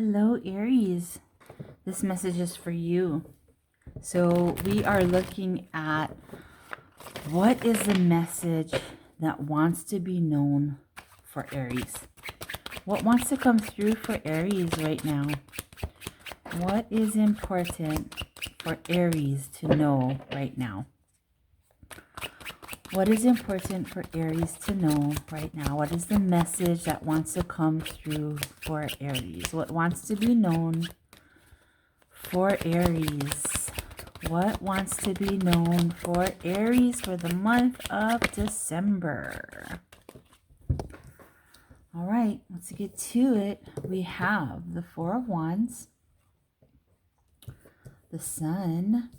Hello, Aries. This message is for you. So we are looking at what is the message that wants to be known for Aries. What wants to come through for Aries right now? What is important for Aries to know right now? What is important for Aries to know right now? What is the message that wants to come through for Aries? What wants to be known for Aries? What wants to be known for Aries for the month of December? All right, let's get to it. We have the Four of Wands, the Sun,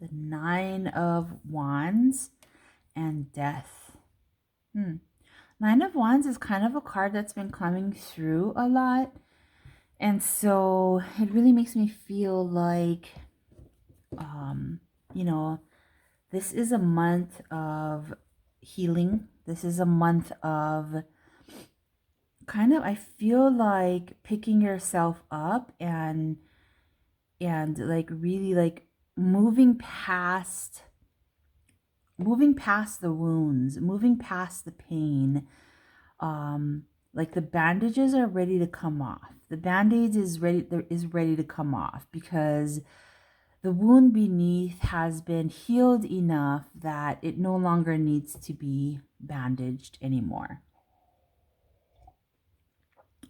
the Nine of Wands, and Death. Nine of Wands is kind of a card that's been coming through a lot. And so it really makes me feel like, you know, this is a month of healing. This is a month of kind of, I feel like picking yourself up and like really like moving past the wounds, moving past the pain. Like the bandages are ready to come off. The band-aid is ready to come off because the wound beneath has been healed enough that it no longer needs to be bandaged anymore.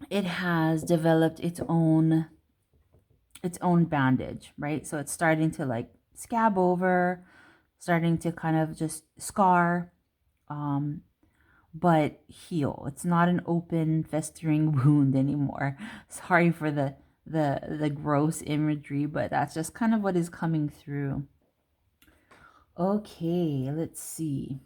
It has developed its own bandage, right? So it's starting to like scab over, starting to kind of just scar, but heal. It's not an open, festering wound anymore. Sorry for the gross imagery, but that's just kind of what is coming through. Okay, let's see.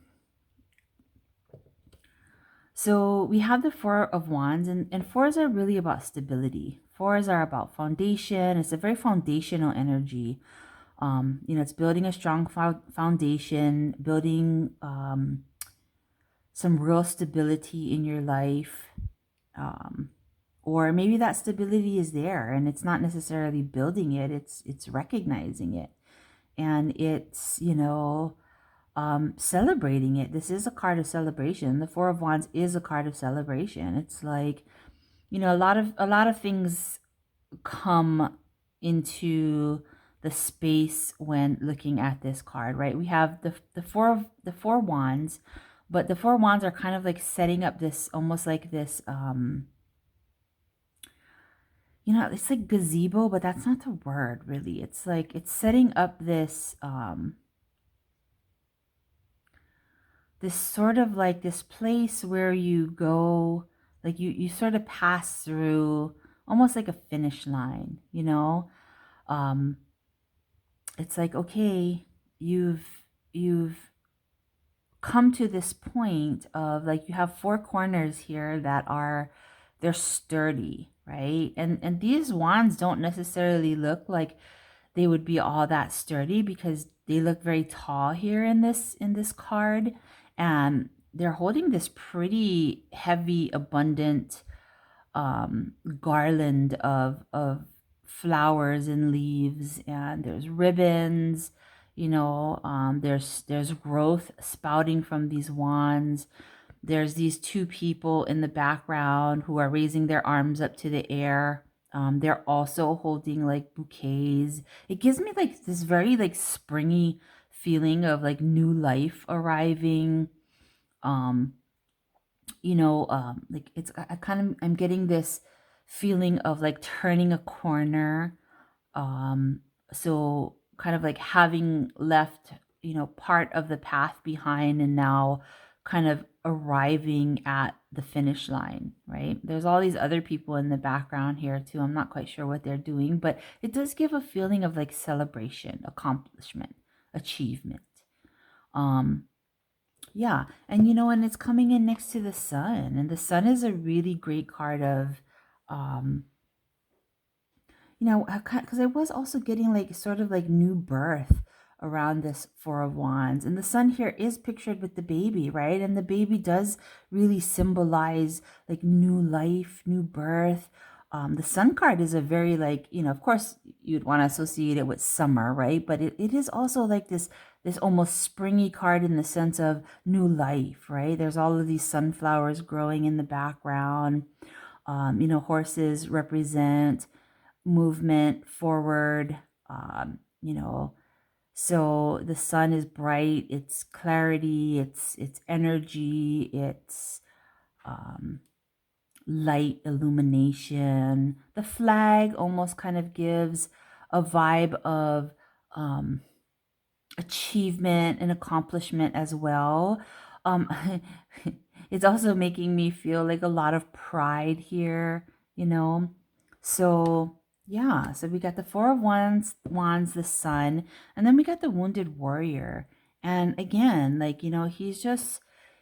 So we have the Four of Wands, and fours are really about stability. Fours are about foundation. It's a very foundational energy. It's building a strong foundation, building some real stability in your life. Or maybe that stability is there and it's not necessarily building it, it's recognizing it. And it's, celebrating it. This is a card of celebration. The Four of Wands is a card of celebration. It's like, a lot of things come into the space when looking at this card, right? We have the four wands, but the Four Wands are kind of like setting up this, almost like this, it's like gazebo, but that's not the word really. It's like, it's setting up this, this sort of like this place where you go, like you sort of pass through almost like a finish line, it's like, okay, you've come to this point of like, you have four corners here that are, they're sturdy, right? And these wands don't necessarily look like they would be all that sturdy because they look very tall here in this card, and they're holding this pretty heavy, abundant garland of flowers and leaves, and there's ribbons, there's growth spouting from these wands. There's these two people in the background who are raising their arms up to the air. They're also holding like bouquets. It gives me like this very like springy feeling of like new life arriving. Like it's, I'm getting this feeling of like turning a corner. So kind of like having left, part of the path behind and now kind of arriving at the finish line, right? There's all these other people in the background here too. I'm not quite sure what they're doing, but it does give a feeling of like celebration, accomplishment, achievement. Yeah, and it's coming in next to the Sun, and the Sun is a really great card of, because I was also getting like sort of like new birth, around this Four of Wands. And the sun here is pictured with the baby, right? And the baby does really symbolize like new life, new birth. The sun card is a very like, of course you'd want to associate it with summer, right? But it is also like this almost springy card in the sense of new life, right? There's all of these sunflowers growing in the background. Horses represent movement forward, so the sun is bright, it's clarity, it's energy, it's light, illumination. The flag almost kind of gives a vibe of achievement and accomplishment as well. Um, it's also making me feel like a lot of pride here, you know. So yeah, so we got the Four of Wands, the Sun, and then we got the Wounded Warrior. And again, like,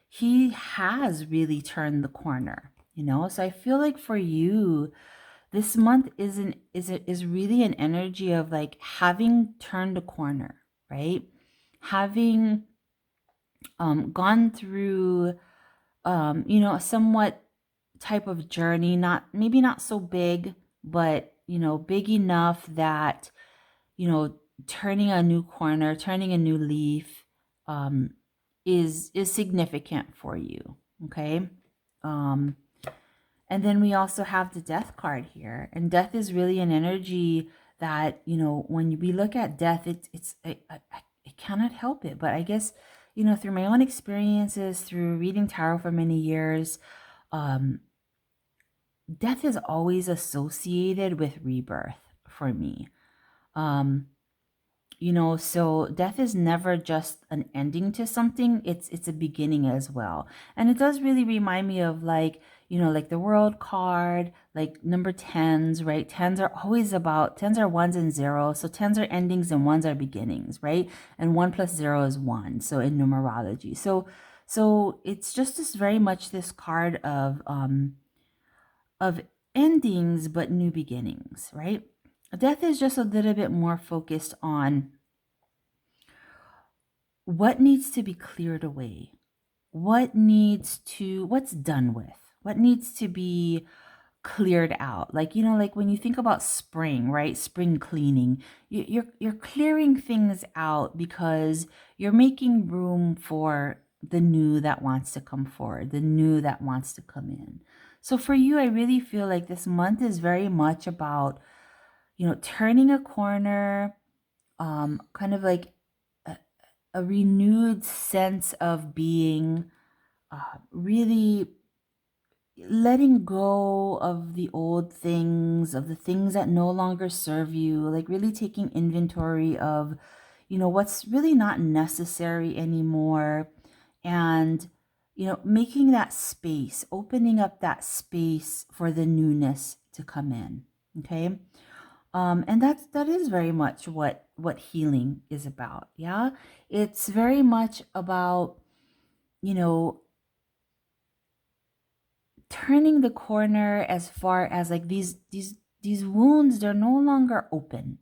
he has really turned the corner, So I feel like for you, this month is really an energy of like having turned a corner, right? Having gone through a somewhat type of journey, maybe not so big, but big enough that turning a new corner, turning a new leaf is significant for you. Okay. And then we also have the Death card here. And death is really an energy that, when we look at death, I cannot help it. But I guess, through my own experiences, through reading tarot for many years, death is always associated with rebirth for me. So death is never just an ending to something. It's a beginning as well. And it does really remind me of like the World card, like number 10s, right? 10s are ones and zeros. So 10s are endings and ones are beginnings, right? And 1 plus 0 is 1. So in numerology. So it's just very much this card of endings, but new beginnings, right? Death is just a little bit more focused on what needs to be cleared away, what's done with, what needs to be cleared out. Like, like when you think about spring, right? Spring cleaning, you're clearing things out because you're making room for the new that wants to come forward, the new that wants to come in. So for you, I really feel like this month is very much about, turning a corner, kind of like a renewed sense of being, really letting go of the old things, of the things that no longer serve you, like really taking inventory of, what's really not necessary anymore. And, making that space, opening up that space for the newness to come in. Okay. And that is very much what healing is about. Yeah. It's very much about, turning the corner as far as like these wounds, they're no longer open.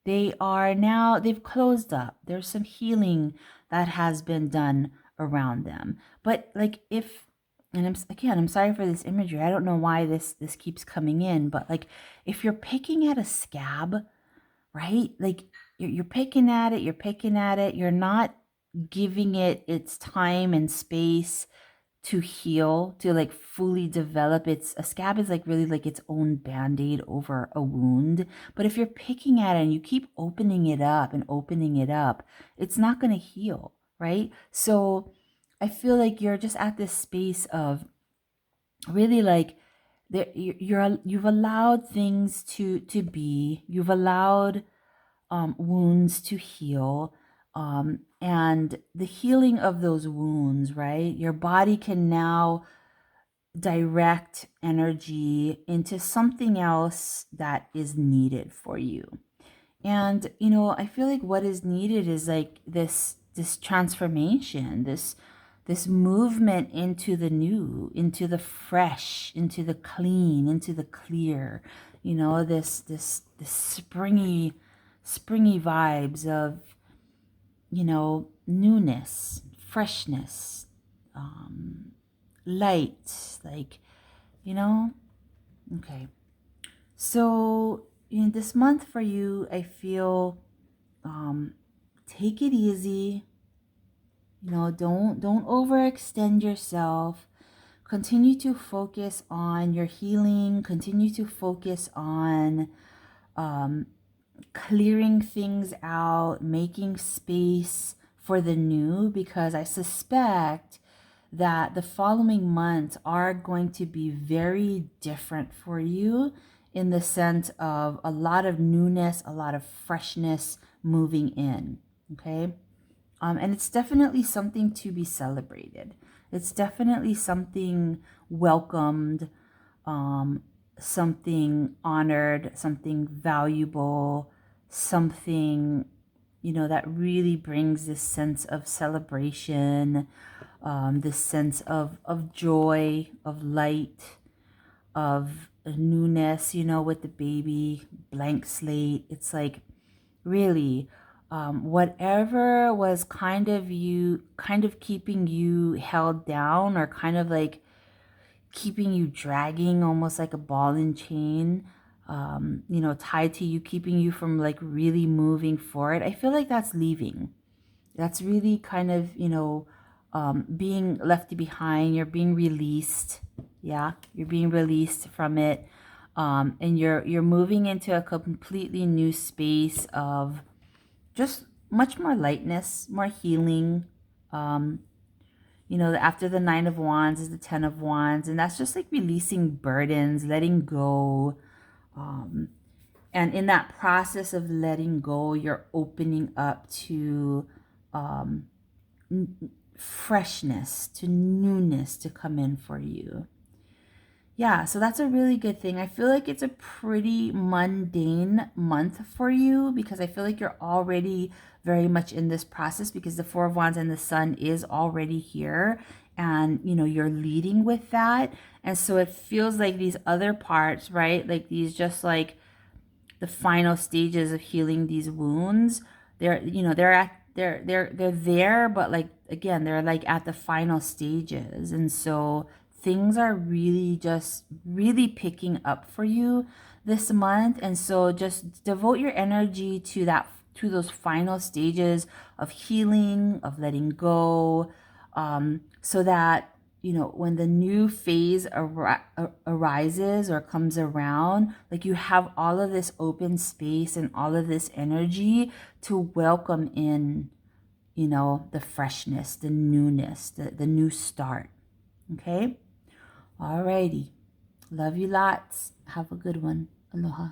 They've closed up. There's some healing that has been done around them. But like I'm sorry for this imagery. I don't know why this keeps coming in, but like if you're picking at a scab, right? Like you're picking at it, you're not giving it its time and space to heal, to like fully develop. A scab is like really like its own band-aid over a wound. But if you're picking at it and you keep opening it up, it's not going to heal, right? So I feel like you're just at this space of really like you've allowed things to be, you've allowed wounds to heal, and the healing of those wounds, right? Your body can now direct energy into something else that is needed for you. And I feel like what is needed is like this transformation, this movement into the new, into the fresh, into the clean, into the clear, this springy vibes of you know, newness, freshness, light, like, you know, okay. So in this month for you, I feel, take it easy. You know, don't overextend yourself. Continue to focus on your healing. Continue to focus on clearing things out, making space for the new, because I suspect that the following months are going to be very different for you in the sense of a lot of newness, a lot of freshness moving in. Okay. And it's definitely something to be celebrated. It's definitely something welcomed, something honored, something valuable, something, you know, that really brings this sense of celebration, this sense of joy, of light, of newness, you know, with the baby, blank slate. It's like, really, whatever was kind of keeping you held down, or kind of like keeping you dragging, almost like a ball and chain, you know, tied to you, keeping you from like really moving forward. I feel like that's leaving. That's really kind of, you know, being left behind. You're being released. Yeah, you're being released from it. And you're moving into a completely new space of just much more lightness, more healing. Um, you know, after the Nine of Wands is the Ten of Wands, and that's just like releasing burdens, letting go. And in that process of letting go, you're opening up to freshness, to newness to come in for you. Yeah, so that's a really good thing. I feel like it's a pretty mundane month for you, because I feel like you're already very much in this process, because the Four of Wands and the Sun is already here, and you know, you're leading with that. And so it feels like these other parts, right? Like these, just like the final stages of healing these wounds, they're, you know, they're there, but like, again, they're like at the final stages. And so things are really just really picking up for you this month. And so just devote your energy to that, to those final stages of healing, of letting go, so that, you know, when the new phase arises or comes around, like you have all of this open space and all of this energy to welcome in, you know, the freshness, the newness, the new start. Okay? Alrighty. Love you lots. Have a good one. Aloha.